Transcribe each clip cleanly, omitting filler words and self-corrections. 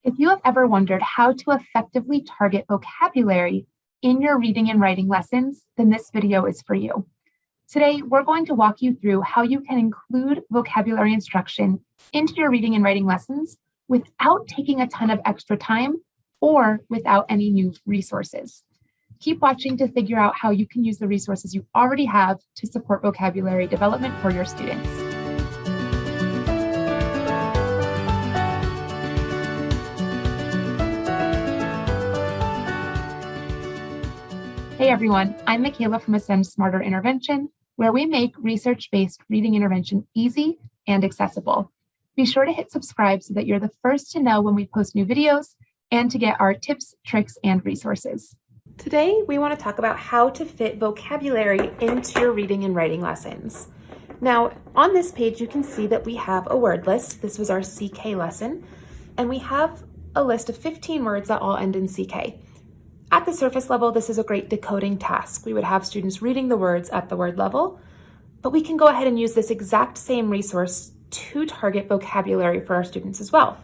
If you have ever wondered how to effectively target vocabulary in your reading and writing lessons, then this video is for you. Today, we're going to walk you through how you can include vocabulary instruction into your reading and writing lessons without taking a ton of extra time or without any new resources. Keep watching to figure out how you can use the resources you already have to support vocabulary development for your students. Hey everyone, I'm Michaela from Ascend Smarter Intervention, where we make research-based reading intervention easy and accessible. Be sure to hit subscribe so that you're the first to know when we post new videos and to get our tips, tricks, and resources. Today, we want to talk about how to fit vocabulary into your reading and writing lessons. Now, on this page, you can see that we have a word list. This was our CK lesson, and we have a list of 15 words that all end in CK. At the surface level, this is a great decoding task. We would have students reading the words at the word level, but we can go ahead and use this exact same resource to target vocabulary for our students as well.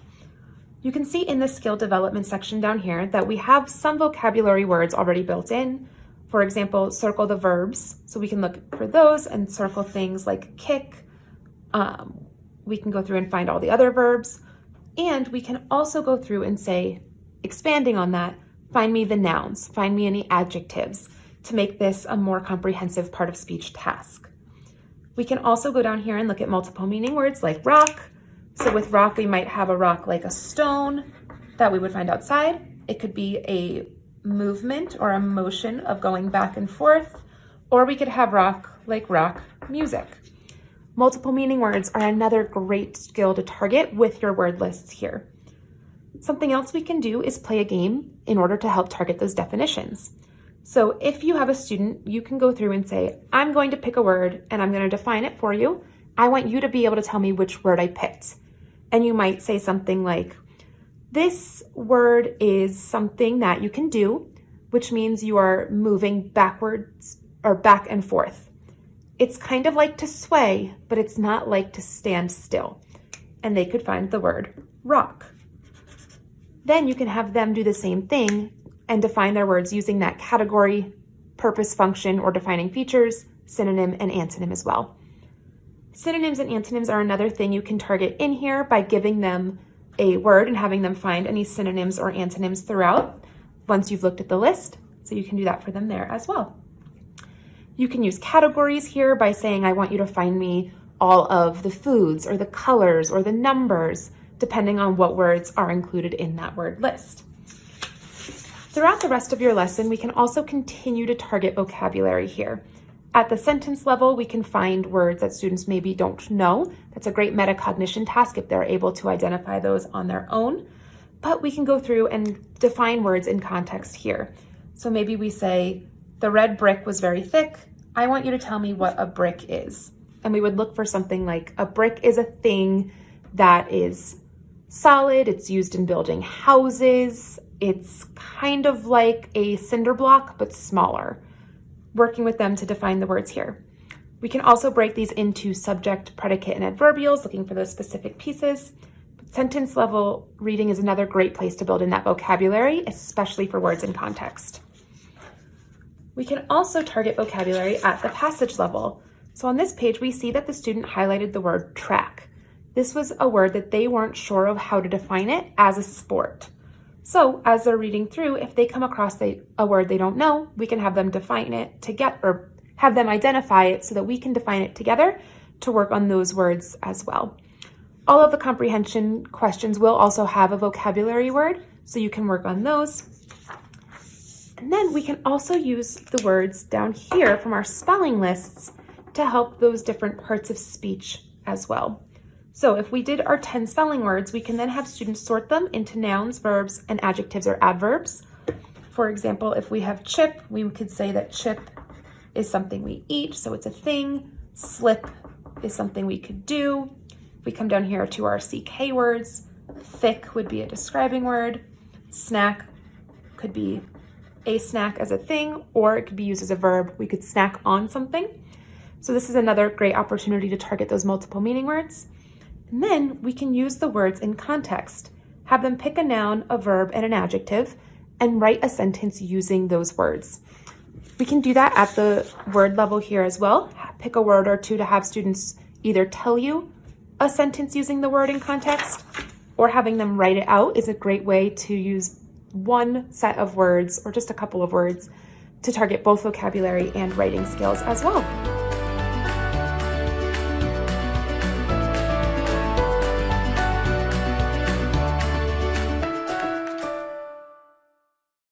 You can see in the skill development section down here that we have some vocabulary words already built in. For example, circle the verbs. So we can look for those and circle things like kick. We can go through and find all the other verbs. And we can also go through and say, expanding on that, find me the nouns, find me any adjectives to make this a more comprehensive part of speech task. We can also go down here and look at multiple meaning words like rock. So with rock, we might have a rock like a stone that we would find outside. It could be a movement or a motion of going back and forth, or we could have rock like rock music. Multiple meaning words are another great skill to target with your word lists here. Something else we can do is play a game in order to help target those definitions. So if you have a student, you can go through and say, I'm going to pick a word and I'm going to define it for you. I want you to be able to tell me which word I picked. And you might say something like, this word is something that you can do, which means you are moving backwards or back and forth. It's kind of like to sway, but it's not like to stand still. And they could find the word rock. Then you can have them do the same thing and define their words using that category, purpose, function, or defining features, synonym and antonym as well. Synonyms and antonyms are another thing you can target in here by giving them a word and having them find any synonyms or antonyms throughout once you've looked at the list. So you can do that for them there as well. You can use categories here by saying, I want you to find me all of the foods or the colors or the numbers, depending on what words are included in that word list. Throughout the rest of your lesson, we can also continue to target vocabulary here. At the sentence level, we can find words that students maybe don't know. That's a great metacognition task if they're able to identify those on their own. But we can go through and define words in context here. So maybe we say, the red brick was very thick. I want you to tell me what a brick is. And we would look for something like a brick is a thing that is solid. It's used in building houses. It's kind of like a cinder block, but smaller. Working with them to define the words here. We can also break these into subject, predicate, and adverbials, looking for those specific pieces. But sentence level reading is another great place to build in that vocabulary, especially for words in context. We can also target vocabulary at the passage level. So on this page, we see that the student highlighted the word track. This was a word that they weren't sure of how to define it as a sport. So as they're reading through, if they come across a word they don't know, we can have them define it together, or have them identify it so that we can define it together to work on those words as well. All of the comprehension questions will also have a vocabulary word, so you can work on those. And then we can also use the words down here from our spelling lists to help those different parts of speech as well. So if we did our 10 spelling words, we can then have students sort them into nouns, verbs, and adjectives or adverbs. For example, if we have chip, we could say that chip is something we eat, so it's a thing. Slip is something we could do. If we come down here to our CK words, thick would be a describing word. Snack could be a snack as a thing, or it could be used as a verb. We could snack on something. So this is another great opportunity to target those multiple meaning words. And then we can use the words in context have them pick a noun, a verb, and an adjective, and write a sentence using those words. We can do that at the word level here as well. Pick a word or two to have students either tell you a sentence using the word in context, or having them write it out is a great way to use one set of words or just a couple of words to target both vocabulary and writing skills as well.